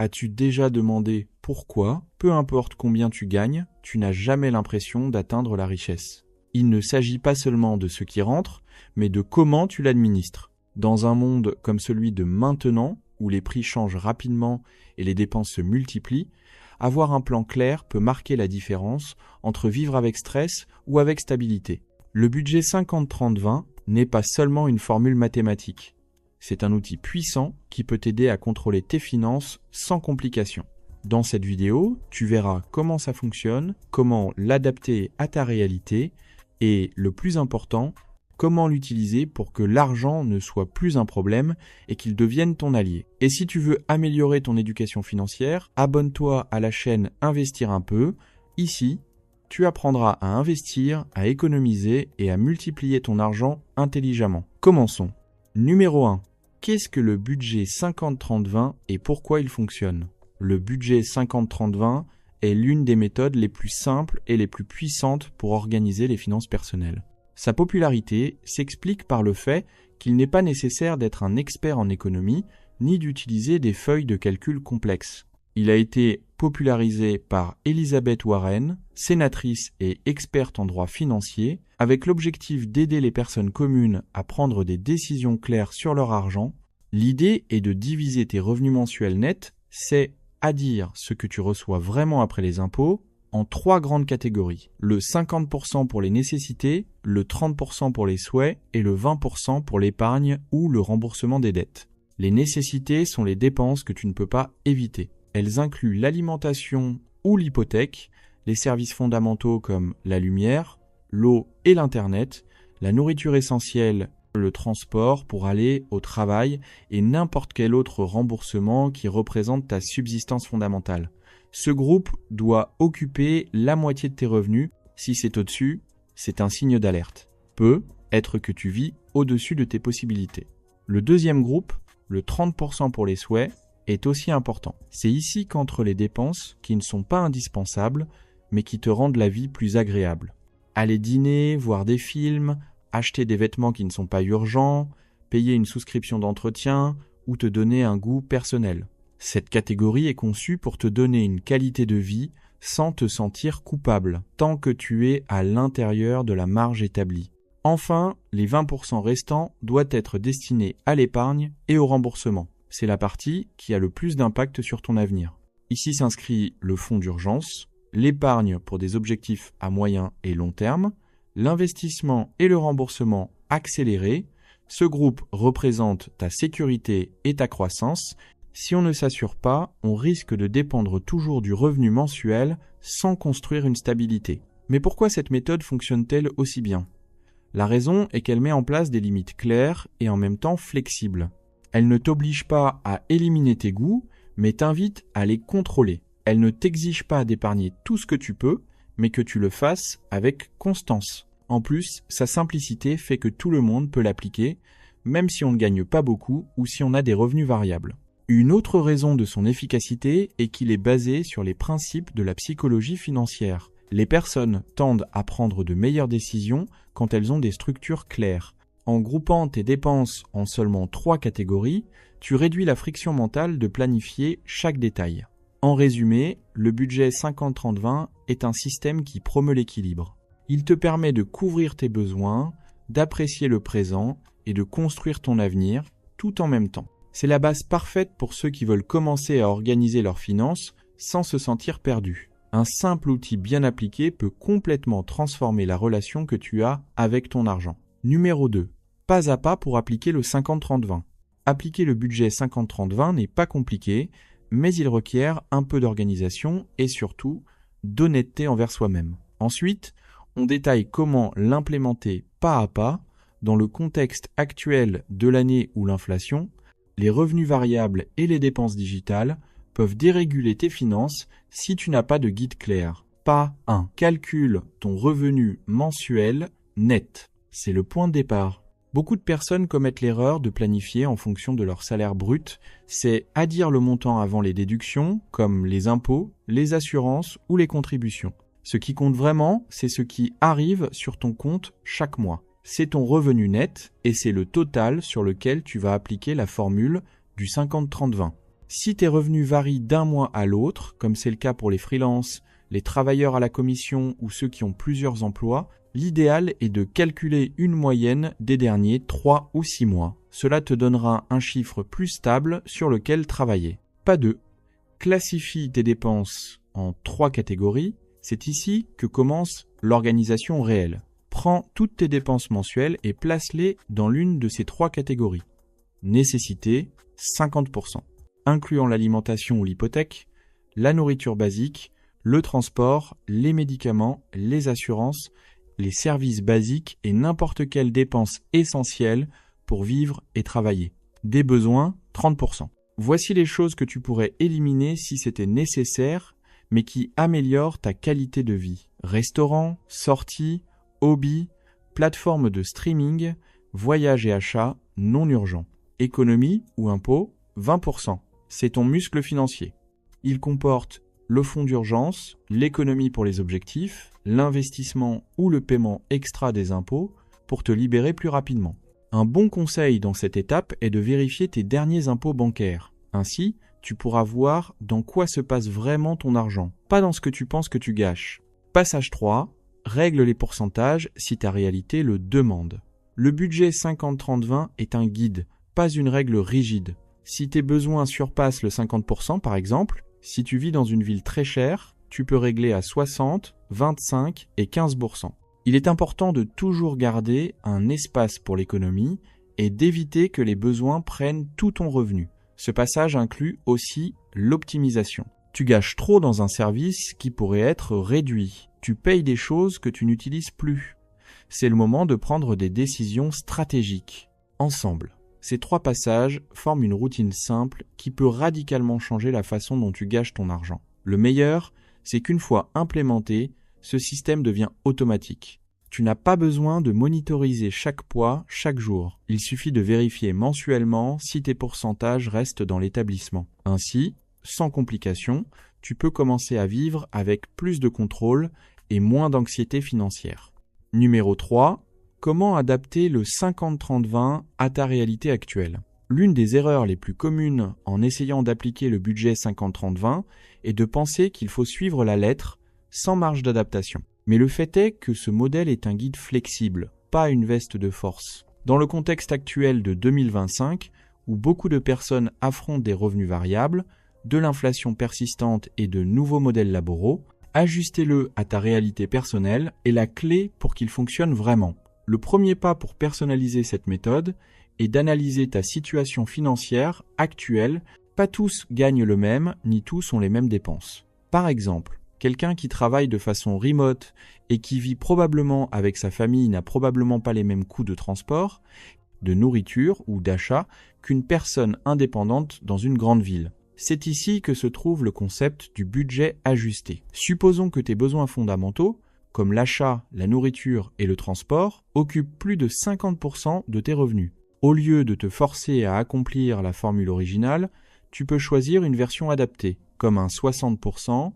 As-tu déjà demandé pourquoi, peu importe combien tu gagnes, tu n'as jamais l'impression d'atteindre la richesse? Il ne s'agit pas seulement de ce qui rentre, mais de comment tu l'administres. Dans un monde comme celui de maintenant, où les prix changent rapidement et les dépenses se multiplient, avoir un plan clair peut marquer la différence entre vivre avec stress ou avec stabilité. Le budget 50-30-20 n'est pas seulement une formule mathématique. C'est un outil puissant qui peut t'aider à contrôler tes finances sans complications. Dans cette vidéo, tu verras comment ça fonctionne, comment l'adapter à ta réalité et, le plus important, comment l'utiliser pour que l'argent ne soit plus un problème et qu'il devienne ton allié. Et si tu veux améliorer ton éducation financière, abonne-toi à la chaîne Investir un peu. Ici, tu apprendras à investir, à économiser et à multiplier ton argent intelligemment. Commençons. Numéro 1. Qu'est-ce que le budget 50-30-20 et pourquoi il fonctionne? Le budget 50-30-20 est l'une des méthodes les plus simples et les plus puissantes pour organiser les finances personnelles. Sa popularité s'explique par le fait qu'il n'est pas nécessaire d'être un expert en économie ni d'utiliser des feuilles de calcul complexes. Il a été popularisé par Elizabeth Warren, sénatrice et experte en droit financier, avec l'objectif d'aider les personnes communes à prendre des décisions claires sur leur argent. L'idée est de diviser tes revenus mensuels nets, c'est-à-dire ce que tu reçois vraiment après les impôts, en 3 grandes catégories. Le 50% pour les nécessités, le 30% pour les souhaits et le 20% pour l'épargne ou le remboursement des dettes. Les nécessités sont les dépenses que tu ne peux pas éviter. Elles incluent l'alimentation ou l'hypothèque, les services fondamentaux comme la lumière, l'eau et l'Internet, la nourriture essentielle, le transport pour aller au travail et n'importe quel autre remboursement qui représente ta subsistance fondamentale. Ce groupe doit occuper la moitié de tes revenus. Si c'est au-dessus, c'est un signe d'alerte. Peut être que tu vis au-dessus de tes possibilités. Le deuxième groupe, le 30% pour les souhaits, est aussi important. C'est ici qu'entrent les dépenses qui ne sont pas indispensables, mais qui te rendent la vie plus agréable. Aller dîner, voir des films, acheter des vêtements qui ne sont pas urgents, payer une souscription d'entretien ou te donner un goût personnel. Cette catégorie est conçue pour te donner une qualité de vie sans te sentir coupable, tant que tu es à l'intérieur de la marge établie. Enfin, les 20% restants doivent être destinés à l'épargne et au remboursement. C'est la partie qui a le plus d'impact sur ton avenir. Ici s'inscrit le fonds d'urgence, l'épargne pour des objectifs à moyen et long terme, l'investissement et le remboursement accéléré. Ce groupe représente ta sécurité et ta croissance. Si on ne s'assure pas, on risque de dépendre toujours du revenu mensuel sans construire une stabilité. Mais pourquoi cette méthode fonctionne-t-elle aussi bien? La raison est qu'elle met en place des limites claires et en même temps flexibles. Elle ne t'oblige pas à éliminer tes goûts, mais t'invite à les contrôler. Elle ne t'exige pas d'épargner tout ce que tu peux, mais que tu le fasses avec constance. En plus, sa simplicité fait que tout le monde peut l'appliquer, même si on ne gagne pas beaucoup ou si on a des revenus variables. Une autre raison de son efficacité est qu'il est basé sur les principes de la psychologie financière. Les personnes tendent à prendre de meilleures décisions quand elles ont des structures claires. En groupant tes dépenses en seulement 3 catégories, tu réduis la friction mentale de planifier chaque détail. En résumé, le budget 50-30-20 est un système qui promeut l'équilibre. Il te permet de couvrir tes besoins, d'apprécier le présent et de construire ton avenir tout en même temps. C'est la base parfaite pour ceux qui veulent commencer à organiser leurs finances sans se sentir perdus. Un simple outil bien appliqué peut complètement transformer la relation que tu as avec ton argent. Numéro 2. Pas à pas pour appliquer le 50-30-20. Appliquer le budget 50-30-20 n'est pas compliqué, mais il requiert un peu d'organisation et surtout d'honnêteté envers soi-même. Ensuite, on détaille comment l'implémenter pas à pas dans le contexte actuel de l'année où l'inflation, les revenus variables et les dépenses digitales peuvent déréguler tes finances si tu n'as pas de guide clair. Pas 1. Calcule ton revenu mensuel net. C'est le point de départ. Beaucoup de personnes commettent l'erreur de planifier en fonction de leur salaire brut. C'est addire le montant avant les déductions, comme les impôts, les assurances ou les contributions. Ce qui compte vraiment, c'est ce qui arrive sur ton compte chaque mois. C'est ton revenu net et c'est le total sur lequel tu vas appliquer la formule du 50-30-20. Si tes revenus varient d'un mois à l'autre, comme c'est le cas pour les freelances, les travailleurs à la commission ou ceux qui ont plusieurs emplois, l'idéal est de calculer une moyenne des derniers 3 ou 6 mois. Cela te donnera un chiffre plus stable sur lequel travailler. Pas 2. Classifie tes dépenses en 3 catégories. C'est ici que commence l'organisation réelle. Prends toutes tes dépenses mensuelles et place-les dans l'une de ces 3 catégories. Nécessité, 50%, incluant l'alimentation ou l'hypothèque, la nourriture basique, le transport, les médicaments, les assurances, les services basiques et n'importe quelle dépense essentielle pour vivre et travailler. Des besoins, 30%. Voici les choses que tu pourrais éliminer si c'était nécessaire, mais qui améliorent ta qualité de vie. Restaurant, sorties, hobby, plateforme de streaming, voyage et achats non urgents. Économie ou impôts, 20%. C'est ton muscle financier. Il comporte le fonds d'urgence, l'économie pour les objectifs, l'investissement ou le paiement extra des impôts pour te libérer plus rapidement. Un bon conseil dans cette étape est de vérifier tes derniers impôts bancaires. Ainsi, tu pourras voir dans quoi se passe vraiment ton argent, pas dans ce que tu penses que tu gâches. Passage 3. Règle les pourcentages si ta réalité le demande. Le budget 50-30-20 est un guide, pas une règle rigide. Si tes besoins surpassent le 50% par exemple, si tu vis dans une ville très chère, tu peux régler à 60, 25 et 15%. Il est important de toujours garder un espace pour l'économie et d'éviter que les besoins prennent tout ton revenu. Ce passage inclut aussi l'optimisation. Tu gâches trop dans un service qui pourrait être réduit. Tu payes des choses que tu n'utilises plus. C'est le moment de prendre des décisions stratégiques. Ensemble, ces 3 passages forment une routine simple qui peut radicalement changer la façon dont tu gâches ton argent. Le meilleur, c'est qu'une fois implémenté, ce système devient automatique. Tu n'as pas besoin de monitoriser chaque poids chaque jour. Il suffit de vérifier mensuellement si tes pourcentages restent dans l'établissement. Ainsi, sans complication, tu peux commencer à vivre avec plus de contrôle et moins d'anxiété financière. Numéro 3. Comment adapter le 50-30-20 à ta réalité actuelle? L'une des erreurs les plus communes en essayant d'appliquer le budget 50-30-20 est de penser qu'il faut suivre la lettre sans marge d'adaptation. Mais le fait est que ce modèle est un guide flexible, pas une veste de force. Dans le contexte actuel de 2025, où beaucoup de personnes affrontent des revenus variables, de l'inflation persistante et de nouveaux modèles laboraux, ajuster-le à ta réalité personnelle est la clé pour qu'il fonctionne vraiment. Le premier pas pour personnaliser cette méthode est d'analyser ta situation financière actuelle. Pas tous gagnent le même, ni tous ont les mêmes dépenses. Par exemple, quelqu'un qui travaille de façon remote et qui vit probablement avec sa famille n'a probablement pas les mêmes coûts de transport, de nourriture ou d'achat qu'une personne indépendante dans une grande ville. C'est ici que se trouve le concept du budget ajusté. Supposons que tes besoins fondamentaux, comme l'achat, la nourriture et le transport, occupent plus de 50% de tes revenus. Au lieu de te forcer à accomplir la formule originale, tu peux choisir une version adaptée, comme un 60%,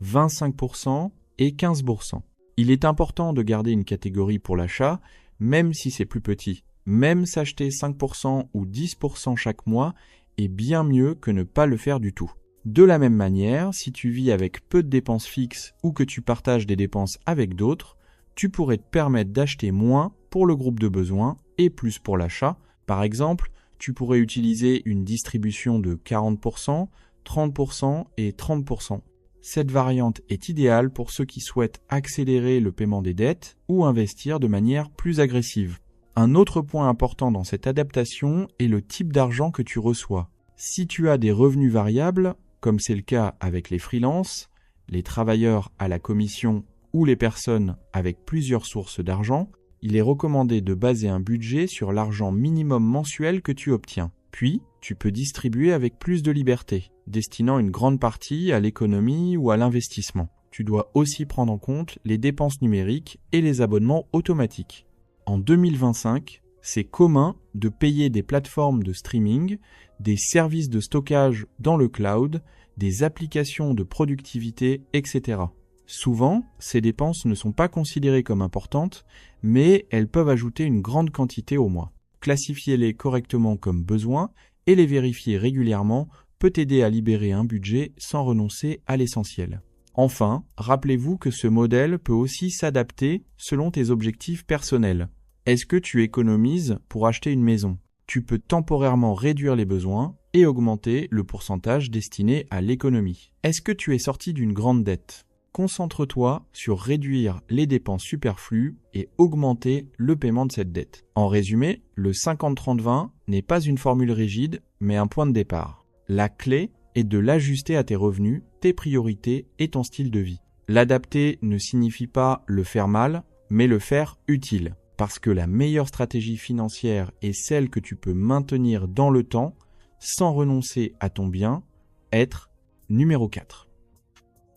25% et 15%. Il est important de garder une catégorie pour l'achat, même si c'est plus petit. Même s'acheter 5% ou 10% chaque mois est bien mieux que ne pas le faire du tout. De la même manière, si tu vis avec peu de dépenses fixes ou que tu partages des dépenses avec d'autres, tu pourrais te permettre d'acheter moins pour le groupe de besoins et plus pour l'achat. Par exemple, tu pourrais utiliser une distribution de 40%, 30% et 30%. Cette variante est idéale pour ceux qui souhaitent accélérer le paiement des dettes ou investir de manière plus agressive. Un autre point important dans cette adaptation est le type d'argent que tu reçois. Si tu as des revenus variables, comme c'est le cas avec les freelances, les travailleurs à la commission ou les personnes avec plusieurs sources d'argent, il est recommandé de baser un budget sur l'argent minimum mensuel que tu obtiens. Puis, tu peux distribuer avec plus de liberté, destinant une grande partie à l'économie ou à l'investissement. Tu dois aussi prendre en compte les dépenses numériques et les abonnements automatiques. En 2025, c'est commun de payer des plateformes de streaming, des services de stockage dans le cloud, des applications de productivité, etc. Souvent, ces dépenses ne sont pas considérées comme importantes, mais elles peuvent ajouter une grande quantité au mois. Classifiez-les correctement comme besoins et les vérifiez régulièrement peut t'aider à libérer un budget sans renoncer à l'essentiel. Enfin, rappelez-vous que ce modèle peut aussi s'adapter selon tes objectifs personnels. Est-ce que tu économises pour acheter une maison ? Tu peux temporairement réduire les besoins et augmenter le pourcentage destiné à l'économie. Est-ce que tu es sorti d'une grande dette ? Concentre-toi sur réduire les dépenses superflues et augmenter le paiement de cette dette. En résumé, le 50-30-20 n'est pas une formule rigide, mais un point de départ. La clé est de l'ajuster à tes revenus, tes priorités et ton style de vie. L'adapter ne signifie pas le faire mal, mais le faire utile. Parce que la meilleure stratégie financière est celle que tu peux maintenir dans le temps, sans renoncer à ton bien, être numéro 4.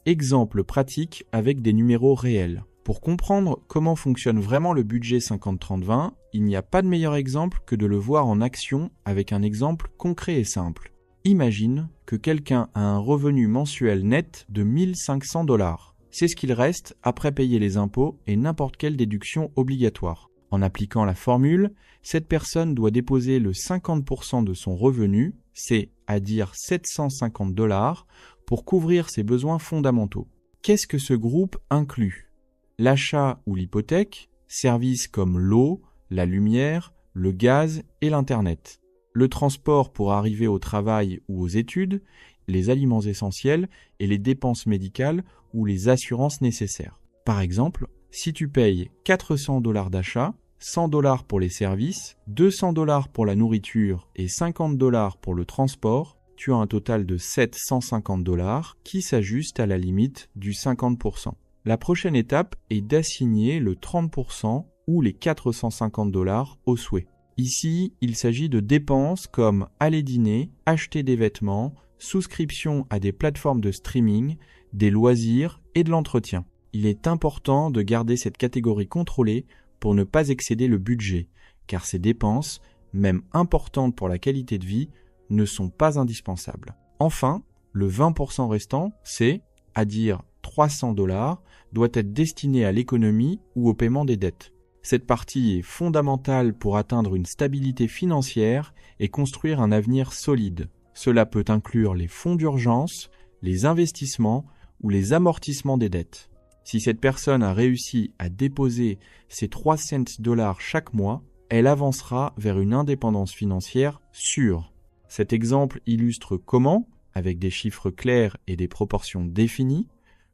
Exemple pratique avec des numéros réels. Pour comprendre comment fonctionne vraiment le budget 50-30-20, il n'y a pas de meilleur exemple que de le voir en action avec un exemple concret et simple. Imagine que quelqu'un a un revenu mensuel net de 1 500 $. C'est ce qu'il reste après payer les impôts et n'importe quelle déduction obligatoire. En appliquant la formule, cette personne doit déposer le 50% de son revenu, c'est-à-dire 750 $, pour couvrir ses besoins fondamentaux. Qu'est-ce que ce groupe inclut ? L'achat ou l'hypothèque, services comme l'eau, la lumière, le gaz et l'Internet. Le transport pour arriver au travail ou aux études, les aliments essentiels et les dépenses médicales ou les assurances nécessaires. Par exemple, si tu payes 400 $ d'achat, 100 $ pour les services, 200 $ pour la nourriture et 50 $ pour le transport, tu as un total de 750 $ qui s'ajuste à la limite du 50%. La prochaine étape est d'assigner le 30% ou les 450 $ au souhait. Ici, il s'agit de dépenses comme aller dîner, acheter des vêtements, souscription à des plateformes de streaming, des loisirs et de l'entretien. Il est important de garder cette catégorie contrôlée pour ne pas excéder le budget, car ces dépenses, même importantes pour la qualité de vie, ne sont pas indispensables. Enfin, le 20% restant, c'est-à-dire 300 $, doit être destiné à l'économie ou au paiement des dettes. Cette partie est fondamentale pour atteindre une stabilité financière et construire un avenir solide. Cela peut inclure les fonds d'urgence, les investissements ou les amortissements des dettes. Si cette personne a réussi à déposer ses 3 cents $ chaque mois, elle avancera vers une indépendance financière sûre. Cet exemple illustre comment, avec des chiffres clairs et des proportions définies,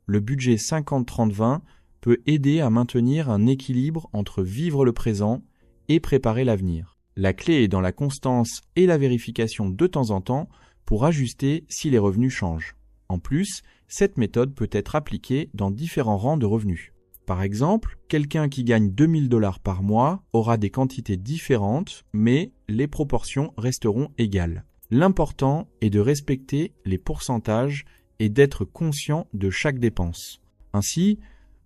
le budget 50-30-20 peut aider à maintenir un équilibre entre vivre le présent et préparer l'avenir. La clé est dans la constance et la vérification de temps en temps pour ajuster si les revenus changent. En plus, cette méthode peut être appliquée dans différents rangs de revenus. Par exemple, quelqu'un qui gagne 2 000 $ par mois aura des quantités différentes, mais les proportions resteront égales. L'important est de respecter les pourcentages et d'être conscient de chaque dépense. Ainsi,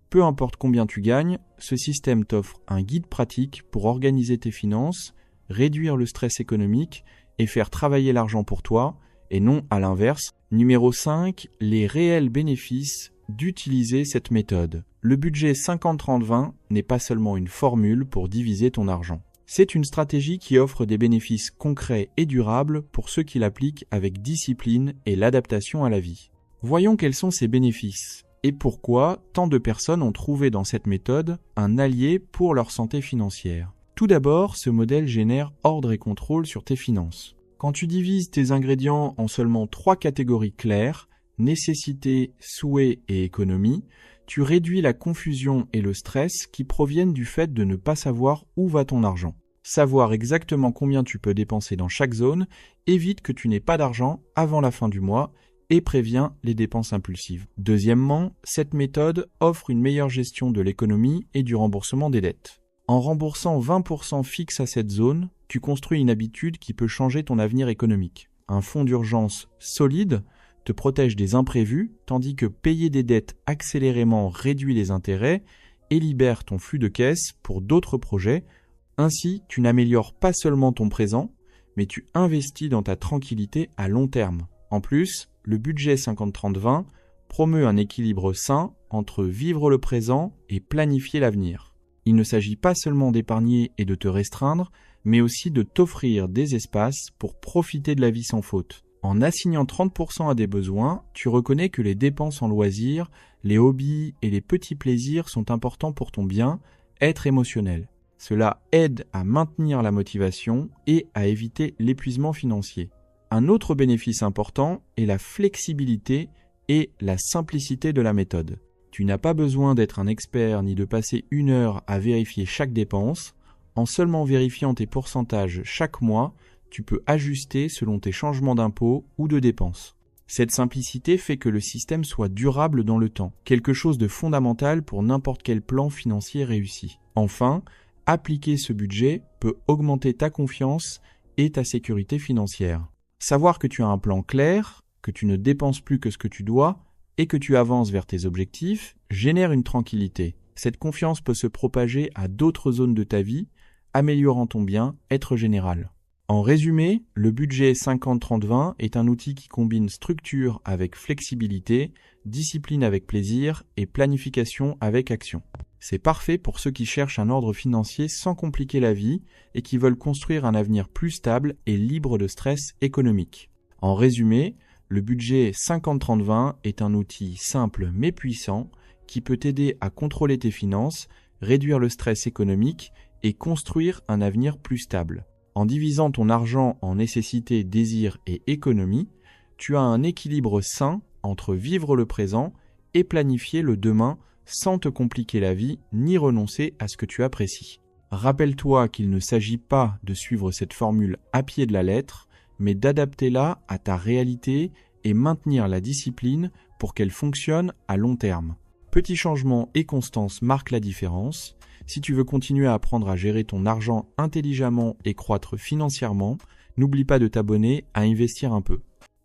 peu importe combien tu gagnes, ce système t'offre un guide pratique pour organiser tes finances, réduire le stress économique et faire travailler l'argent pour toi, et non à l'inverse. Numéro 5, les réels bénéfices d'utiliser cette méthode. Le budget 50-30-20 n'est pas seulement une formule pour diviser ton argent. C'est une stratégie qui offre des bénéfices concrets et durables pour ceux qui l'appliquent avec discipline et l'adaptation à la vie. Voyons quels sont ces bénéfices et pourquoi tant de personnes ont trouvé dans cette méthode un allié pour leur santé financière. Tout d'abord, ce modèle génère ordre et contrôle sur tes finances. Quand tu divises tes ingrédients en seulement 3 catégories claires, nécessité, souhait et économie, tu réduis la confusion et le stress qui proviennent du fait de ne pas savoir où va ton argent. Savoir exactement combien tu peux dépenser dans chaque zone évite que tu n'aies pas d'argent avant la fin du mois et prévient les dépenses impulsives. Deuxièmement, cette méthode offre une meilleure gestion de l'économie et du remboursement des dettes. En remboursant 20% fixe à cette zone, tu construis une habitude qui peut changer ton avenir économique. Un fonds d'urgence solide te protège des imprévus, tandis que payer des dettes accélérément réduit les intérêts et libère ton flux de caisse pour d'autres projets. Ainsi, tu n'améliores pas seulement ton présent, mais tu investis dans ta tranquillité à long terme. En plus, le budget 50-30-20 promeut un équilibre sain entre vivre le présent et planifier l'avenir. Il ne s'agit pas seulement d'épargner et de te restreindre, mais aussi de t'offrir des espaces pour profiter de la vie sans faute. En assignant 30% à des besoins, tu reconnais que les dépenses en loisirs, les hobbies et les petits plaisirs sont importants pour ton bien-être émotionnel. Cela aide à maintenir la motivation et à éviter l'épuisement financier. Un autre bénéfice important est la flexibilité et la simplicité de la méthode. Tu n'as pas besoin d'être un expert ni de passer 1 heure à vérifier chaque dépense. En seulement vérifiant tes pourcentages chaque mois, tu peux ajuster selon tes changements d'impôts ou de dépenses. Cette simplicité fait que le système soit durable dans le temps, quelque chose de fondamental pour n'importe quel plan financier réussi. Enfin, appliquer ce budget peut augmenter ta confiance et ta sécurité financière. Savoir que tu as un plan clair, que tu ne dépenses plus que ce que tu dois et que tu avances vers tes objectifs génère une tranquillité. Cette confiance peut se propager à d'autres zones de ta vie, améliorant ton bien-être général. En résumé, le budget 50-30-20 est un outil qui combine structure avec flexibilité, discipline avec plaisir et planification avec action. C'est parfait pour ceux qui cherchent un ordre financier sans compliquer la vie et qui veulent construire un avenir plus stable et libre de stress économique. En résumé, le budget 50-30-20 est un outil simple mais puissant qui peut t'aider à contrôler tes finances, réduire le stress économique et construire un avenir plus stable. En divisant ton argent en nécessités, désirs et économies, tu as un équilibre sain entre vivre le présent et planifier le demain sans te compliquer la vie ni renoncer à ce que tu apprécies. Rappelle-toi qu'il ne s'agit pas de suivre cette formule à pied de la lettre, mais d'adapter-la à ta réalité et maintenir la discipline pour qu'elle fonctionne à long terme. Petits changements et constance marquent la différence. Si tu veux continuer à apprendre à gérer ton argent intelligemment et croître financièrement, n'oublie pas de t'abonner à Investir un peu.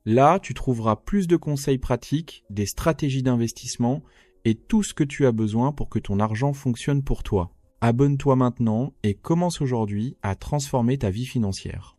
Là, tu trouveras plus de conseils pratiques, des stratégies d'investissement et tout ce que tu as besoin pour que ton argent fonctionne pour toi. Abonne-toi maintenant et commence aujourd'hui à transformer ta vie financière.